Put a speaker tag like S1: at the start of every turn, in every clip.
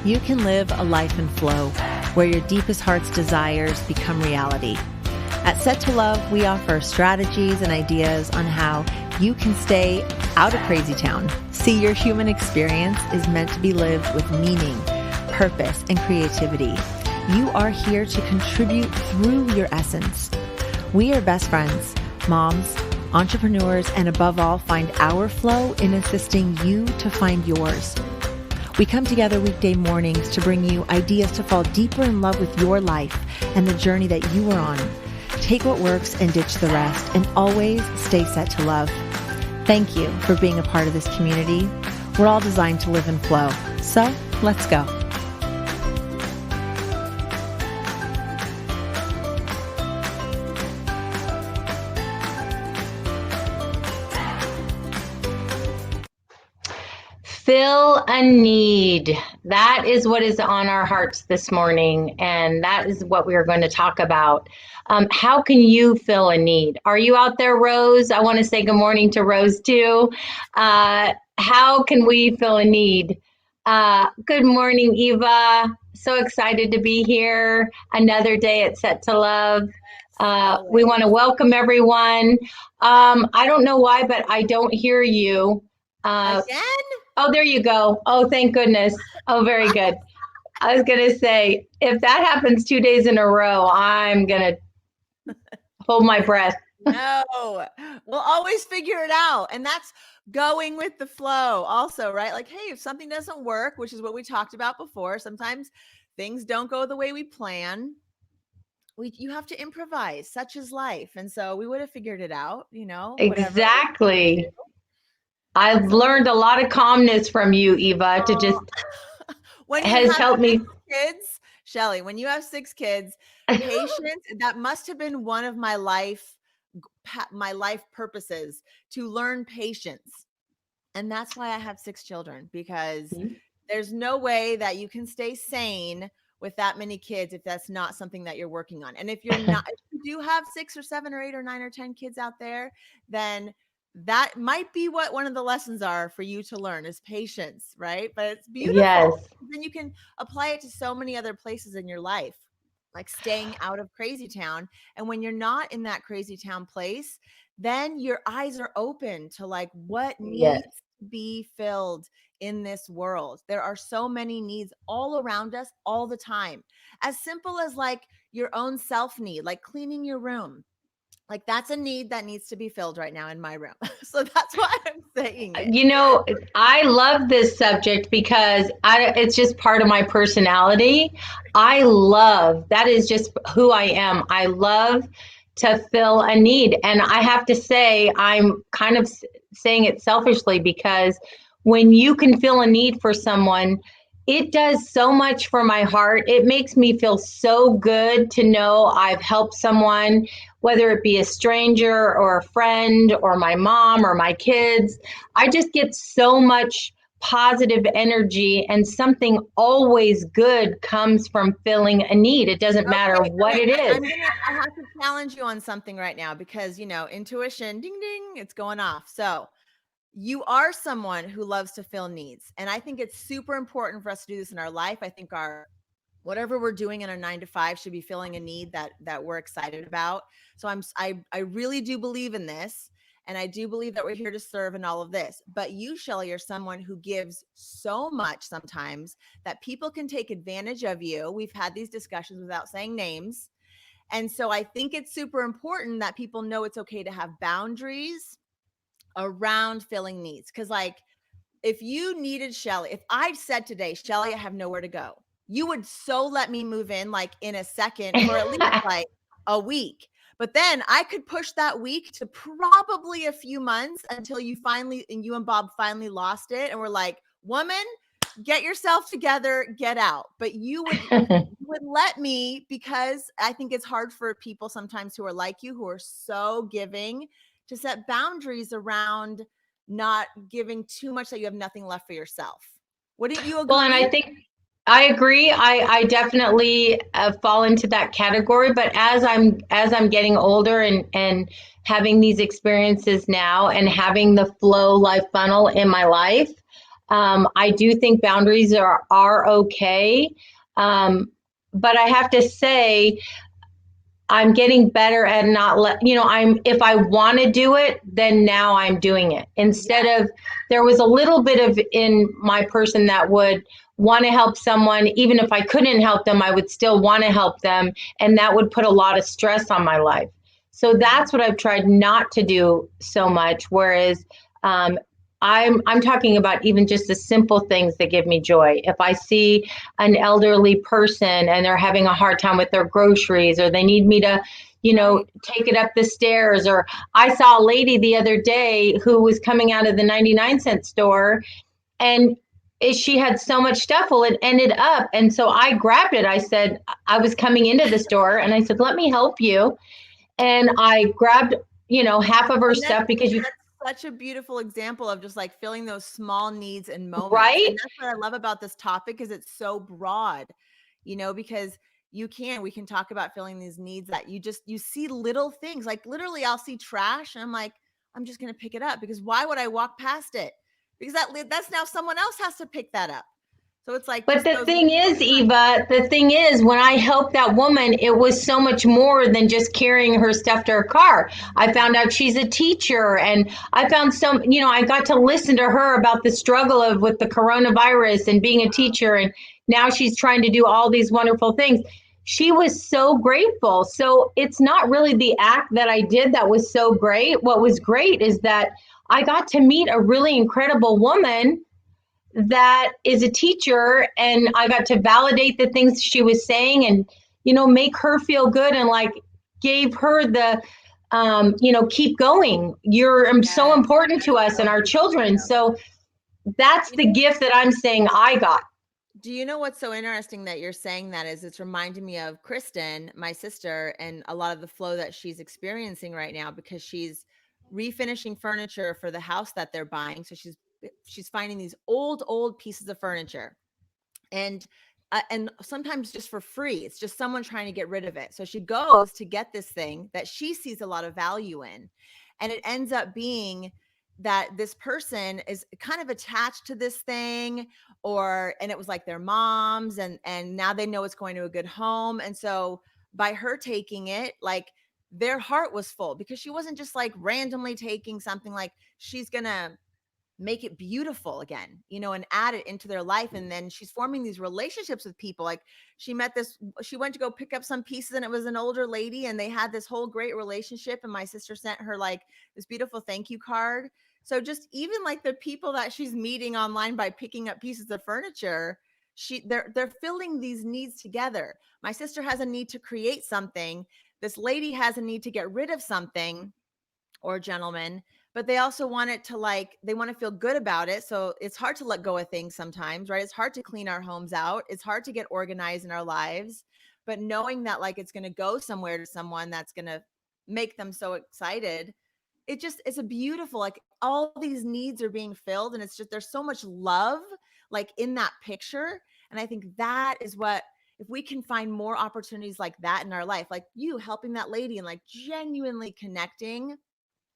S1: you can live a life in flow where your deepest heart's desires become reality. At Set to Love, we offer strategies and ideas on how you can stay out of crazy town. See, your human experience is meant to be lived with meaning, purpose, and creativity. You are here to contribute through your essence. We are best friends, moms, entrepreneurs, and above all, find our flow in assisting you to find yours. We come together weekday mornings to bring you ideas to fall deeper in love with your life and the journey that you are on. Take what works and ditch the rest, and always stay set to love. Thank you for being a part of this community. We're all designed to live in flow. So let's go.
S2: Fill a need. That is what is on our hearts this morning, and that is what we are going to talk about. How can you fill a need? Are you out there, Rose? I want to say good morning to Rose too. How can we fill a need? Good morning, Eva. So excited to be here. Another day at Set to Love. We want to welcome everyone. I don't know why, but I don't hear you.
S3: Again?
S2: Oh, there you go. Oh, thank goodness. Oh, very good. I was going to say, if that happens 2 days in a row, I'm going to hold my breath.
S3: No, we'll always figure it out. And that's going with the flow also, right? Like, hey, if something doesn't work, which is what we talked about before, sometimes things don't go the way we plan. You have to improvise, such is life. And so we would have figured it out,
S2: Exactly. I've learned a lot of calmness from you, Eva, to just has helped me.
S3: Kids, Shelly, when you have 6 kids, patience, that must have been one of my life purposes, to learn patience. And that's why I have 6 children, because there's no way that you can stay sane with that many kids if that's not something that you're working on. And if you're not, if you do have 6 or 7 or 8 or 9 or 10 kids out there, then that might be what one of the lessons are for you to learn, is patience, right? But it's beautiful.
S2: Yes.
S3: Then you can apply it to so many other places in your life, like staying out of crazy town. And when you're not in that crazy town place, then your eyes are open to like what needs to be filled in this world. There are so many needs all around us all the time. As simple as like your own self need, like cleaning your room. Like that's a need that needs to be filled right now in my room. So that's why I'm saying it.
S2: You know, I love this subject because it's just part of my personality. That is just who I am. I love to fill a need. And I have to say, I'm kind of saying it selfishly, because when you can fill a need for someone, it does so much for my heart. It makes me feel so good to know I've helped someone, whether it be a stranger or a friend or my mom or my kids. I just get so much positive energy, and something always good comes from filling a need. It doesn't matter what it is.
S3: I have to challenge you on something right now, because, intuition, ding, ding, it's going off. So you are someone who loves to fill needs. And I think it's super important for us to do this in our life. I think whatever we're doing in our 9 to 5 should be filling a need that we're excited about. So I really do believe in this. And I do believe that we're here to serve and all of this. But you, Shelly, are someone who gives so much sometimes that people can take advantage of you. We've had these discussions without saying names. And so I think it's super important that people know it's okay to have boundaries around filling needs. Because like, if you needed Shelly, if I said today, Shelly, I have nowhere to go, you would so let me move in like in a second for at least like a week. But then I could push that week to probably a few months until you and Bob finally lost it. And we're like, woman, get yourself together, get out. But you would let me, because I think it's hard for people sometimes who are like you, who are so giving, to set boundaries around not giving too much that you have nothing left for yourself. Wouldn't you agree?
S2: Well, and I think I agree. I definitely fall into that category. But as I'm getting older and having these experiences now and having the flow life funnel in my life, I do think boundaries are okay. But I have to say, I'm getting better at not if I want to do it, then now I'm doing it. Instead
S3: Yeah.
S2: of, there was a little bit of in my person that would want to help someone, even if I couldn't help them, I would still want to help them. And that would put a lot of stress on my life. So that's what I've tried not to do so much. Whereas, um, I'm talking about even just the simple things that give me joy. If I see an elderly person and they're having a hard time with their groceries, or they need me to,
S3: Right.
S2: take it up the stairs, or I saw a lady the other day who was coming out of the 99-cent store, and she had so much stuff. Well, it ended up, and so I grabbed it. I said, I was coming into the store and I said, let me help you. And I grabbed, half of her
S3: And
S2: stuff because you,
S3: that's such a beautiful example of just like filling those small needs and moments.
S2: right?
S3: And that's what I love about this topic is it's so broad, because we can talk about filling these needs that you see little things. Like literally I'll see trash and I'm like, I'm just going to pick it up because why would I walk past it? Because that's now someone else has to pick that up. So it's like
S2: But
S3: just
S2: the
S3: those
S2: thing
S3: little
S2: is,
S3: times.
S2: Eva, the thing is, when I helped that woman, it was so much more than just carrying her stuff to her car. I found out she's a teacher, and I found I got to listen to her about the struggle of with the coronavirus and being a teacher, and now she's trying to do all these wonderful things. She was so grateful. So it's not really the act that I did that was so great. What was great is that I got to meet a really incredible woman that is a teacher, and I got to validate the things she was saying, and make her feel good, and like gave her the keep going, you're so
S3: Yes,
S2: important to
S3: that's
S2: us and
S3: so
S2: our
S3: beautiful.
S2: children. So that's
S3: You
S2: the
S3: know,
S2: gift that I'm saying I got.
S3: do you know what's so interesting that you're saying that is it's reminding me of Kristen, my sister, and a lot of the flow that she's experiencing right now because she's refinishing furniture for the house that they're buying. So she's finding these old pieces of furniture and sometimes just for free. It's just someone trying to get rid of it. So she goes to get this thing that she sees a lot of value in, and it ends up being that this person is kind of attached to this thing and it was like their mom's and now they know it's going to a good home. And so by her taking it, like their heart was full because she wasn't just like randomly taking something. Like she's gonna make it beautiful again, and add it into their life. And then she's forming these relationships with people. Like she went to go pick up some pieces and it was an older lady and they had this whole great relationship. And my sister sent her like this beautiful thank you card. So just even like the people that she's meeting online by picking up pieces of furniture, they're filling these needs together. My sister has a need to create something. This lady has a need to get rid of something or gentlemen, but they also want it to they want to feel good about it. So it's hard to let go of things sometimes, right? It's hard to clean our homes out. It's hard to get organized in our lives, but knowing that like it's going to go somewhere to someone that's going to make them so excited. It's a beautiful, like all these needs are being filled and it's just, there's so much love like in that picture. And I think that is what, if we can find more opportunities like that in our life, like you helping that lady and like genuinely connecting,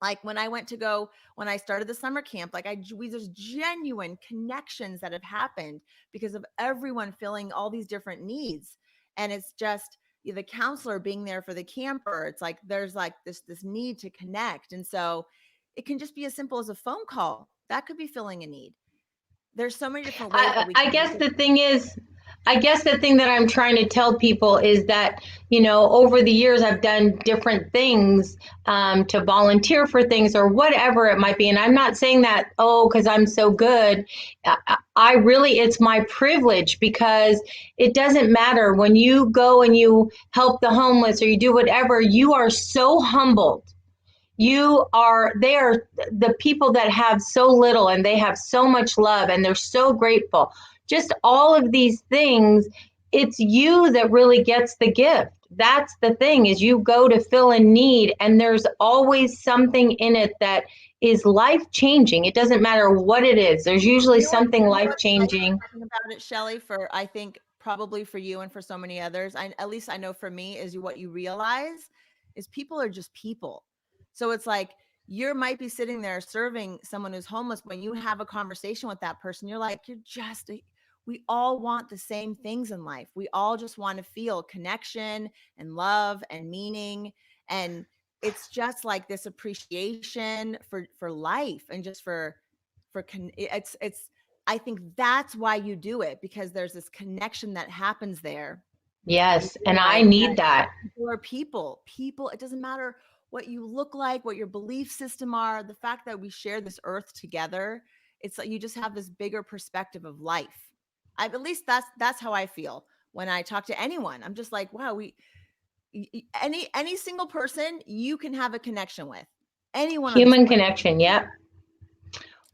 S3: like when I started the summer camp, like there's genuine connections that have happened because of everyone filling all these different needs. And it's just the counselor being there for the camper. It's like, there's like this need to connect. And so it can just be as simple as a phone call that could be filling a need. There's so many different ways that
S2: I,
S3: we
S2: I
S3: can
S2: guess
S3: make it.
S2: the thing is, I guess the thing that I'm trying to tell people is that, over the years, I've done different things to volunteer for things or whatever it might be. And I'm not saying that, oh, because I'm so good. I really, it's my privilege because it doesn't matter when you go and you help the homeless or you do whatever, you are so humbled. They are the people that have so little and they have so much love and they're so grateful. Just all of these things, it's you that really gets the gift. That's the thing, is you go to fill a need and there's always something in it that is life changing. It doesn't matter what it is. There's usually something life
S3: What's life
S2: changing.
S3: changing about it, Shelly, for I think probably for you and for so many others, at least I know for me, is what you realize is people are just people. So it's like you might be sitting there serving someone who's homeless. When you have a conversation with that person, you're like, we all want the same things in life. We all just want to feel connection and love and meaning. And it's just like this appreciation for life and just it's I think that's why you do it, because there's this connection that happens there.
S2: Yes. And I need that.
S3: People are people. It doesn't matter what you look like, what your belief system are. The fact that we share this earth together, it's like you just have this bigger perspective of life. At least that's how I feel when I talk to anyone. I'm just like, wow, any single person you can have a connection with. Anyone.
S2: Human connection. Yep.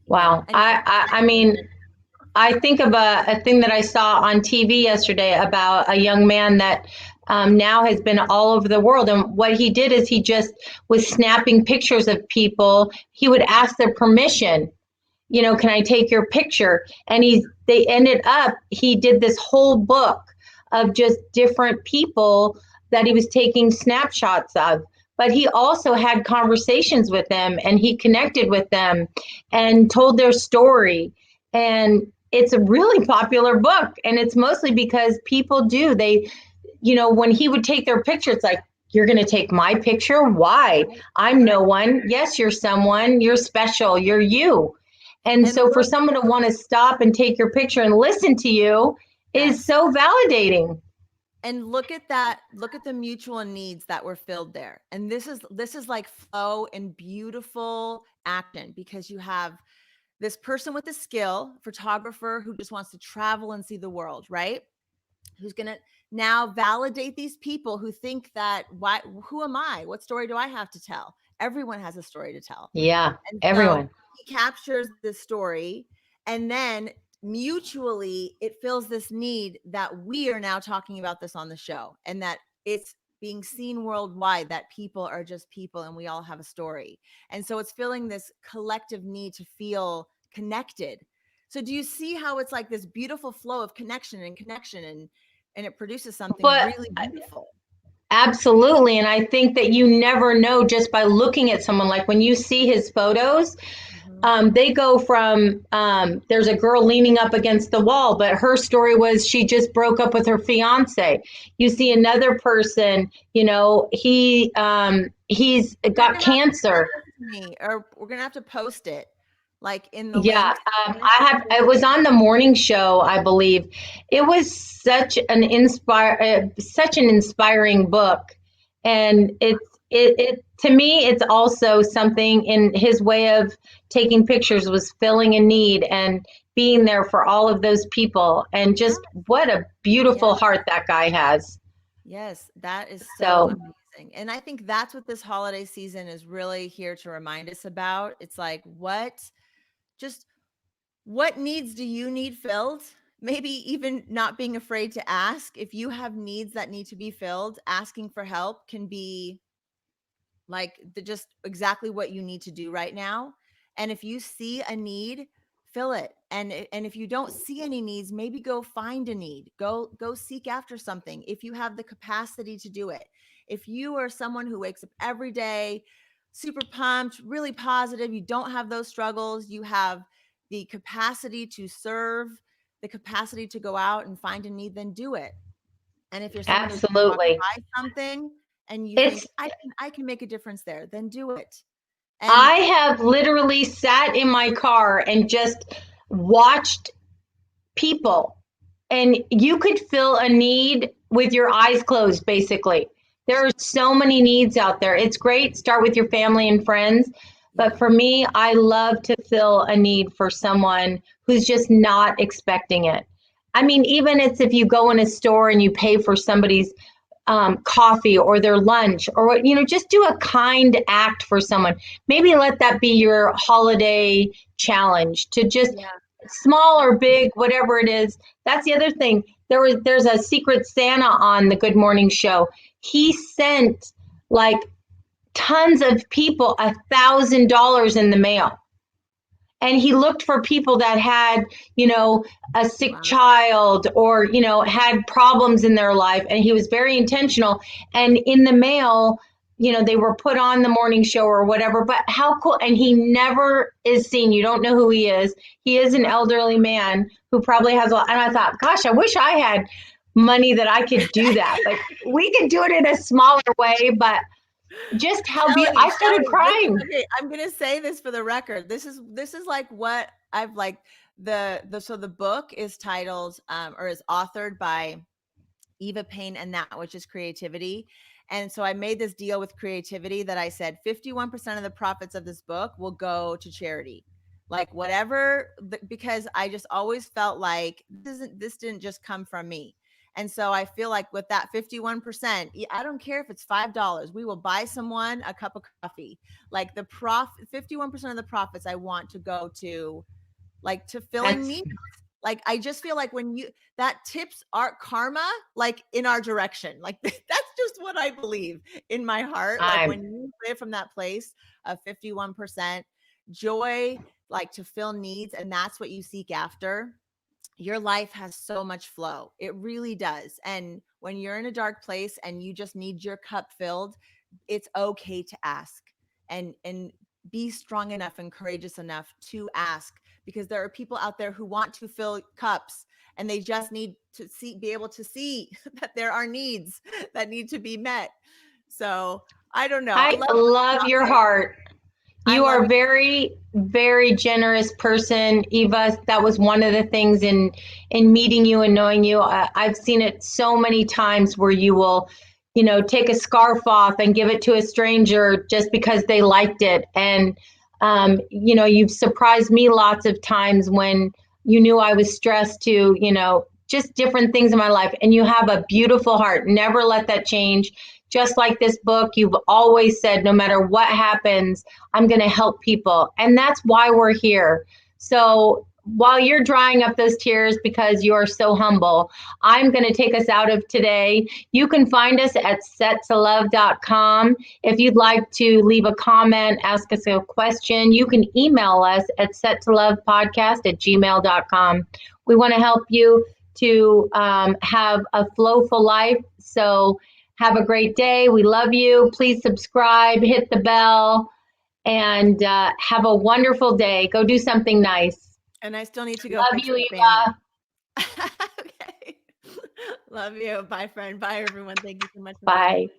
S2: Wow. I mean, I think of a thing that I saw on TV yesterday about a young man that now has been all over the world. And what he did is he just was snapping pictures of people. He would ask their permission, can I take your picture? And they ended up, he did this whole book of just different people that he was taking snapshots of. But he also had conversations with them, and he connected with them and told their story. And it's a really popular book, and it's mostly because people when he would take their picture, it's like, you're going to take my picture? Why? I'm no one. Yes, you're someone. You're special. You're you. And so for someone to want to stop and take your picture and listen to you is so validating.
S3: And look at that. Look at the mutual needs that were filled there. And this is like flow and beautiful action, because you have this person with a skill, photographer who just wants to travel and see the world, right? Who's going to now validate these people who think that, who am I? What story do I have to tell? Everyone has a story to tell.
S2: Yeah, everyone.
S3: He captures the story, and then mutually it fills this need that we are now talking about this on the show, and that it's being seen worldwide, that people are just people and we all have a story. And so it's filling this collective need to feel connected. So do you see how it's like this beautiful flow of connection and it produces something really beautiful?
S2: Absolutely. And I think that you never know just by looking at someone. Like when you see his photos, they go from, there's a girl leaning up against the wall, but her story was she just broke up with her fiance. You see another person, he's got cancer.
S3: Or we're going to have to post it. Like in the
S2: it was on the morning show, I believe. It was such an inspiring book, and it to me, it's also something in his way of taking pictures was filling a need and being there for all of those people, and just what a beautiful heart that guy has.
S3: Yes, that is so amazing. And I think that's what this holiday season is really here to remind us about. It's like, what needs do you need filled? Maybe even not being afraid to ask. If you have needs that need to be filled, asking for help can be like just exactly what you need to do right now. And if you see a need, fill it. And if you don't see any needs, maybe go find a need. Go seek after something if you have the capacity to do it. If you are someone who wakes up every day super pumped, really positive, you don't have those struggles, you have the capacity to serve, the capacity to go out and find a need, then do it. And if you're someone who's going to buy something and you think I can make a difference there, then do it.
S2: And I have literally sat in my car and just watched people, and you could fill a need with your eyes closed, basically. There are so many needs out there. It's great. Start with your family and friends. But for me, I love to fill a need for someone who's just not expecting it. I mean, even if you go in a store and you pay for somebody's coffee or their lunch, or, just do a kind act for someone. Maybe let that be your holiday challenge to just small or big, whatever it is. That's the other thing. There's a Secret Santa on the Good Morning Show. He sent like tons of people $1,000 in the mail. And he looked for people that had, a sick child or, had problems in their life. And he was very intentional. And in the mail, they were put on the morning show or whatever, but how cool. And he never is seen. You don't know who he is. He is an elderly man who probably has a lot. And I thought, gosh, I wish I had money that I could do that. Like we could do it in a smaller way, but just how I started crying.
S3: Okay, I'm gonna say this for the record. This is like what I've like so the book is titled or is authored by Eva Payne, and that which is creativity. And so I made this deal with creativity that I said 51% of the profits of this book will go to charity. Like whatever, because I just always felt like this didn't just come from me. And so I feel like with that 51%, I don't care if it's $5, we will buy someone a cup of coffee. Like 51% of the profits I want to go to, like to filling needs. Like, I just feel like when that tips our karma, like in our direction, like that's just what I believe in my heart. Like when you live from that place of 51% joy, like to fill needs, and that's what you seek after, your life has so much flow. It really does. And when you're in a dark place and you just need your cup filled, it's okay to ask and be strong enough and courageous enough to ask, because there are people out there who want to fill cups and they just need to be able to see that there are needs that need to be met. So I don't know.
S2: I love your heart. You are a very, very generous person, Eva. That was one of the things in meeting you and knowing you. I've seen it so many times where you will, take a scarf off and give it to a stranger just because they liked it. And, you've surprised me lots of times when you knew I was stressed to, just different things in my life. And you have a beautiful heart. Never let that change. Just like this book, you've always said, no matter what happens, I'm going to help people. And that's why we're here. So while you're drying up those tears because you are so humble, I'm going to take us out of today. You can find us at settolove.com. If you'd like to leave a comment, ask us a question, you can email us at settolovepodcast@gmail.com. We want to help you to have a flowful life. So have a great day. We love you. Please subscribe, hit the bell, and have a wonderful day. Go do something nice.
S3: And I still need to go.
S2: Love you, Eva.
S3: Okay. Love you. Bye, friend. Bye, everyone. Thank you so much.
S2: Bye.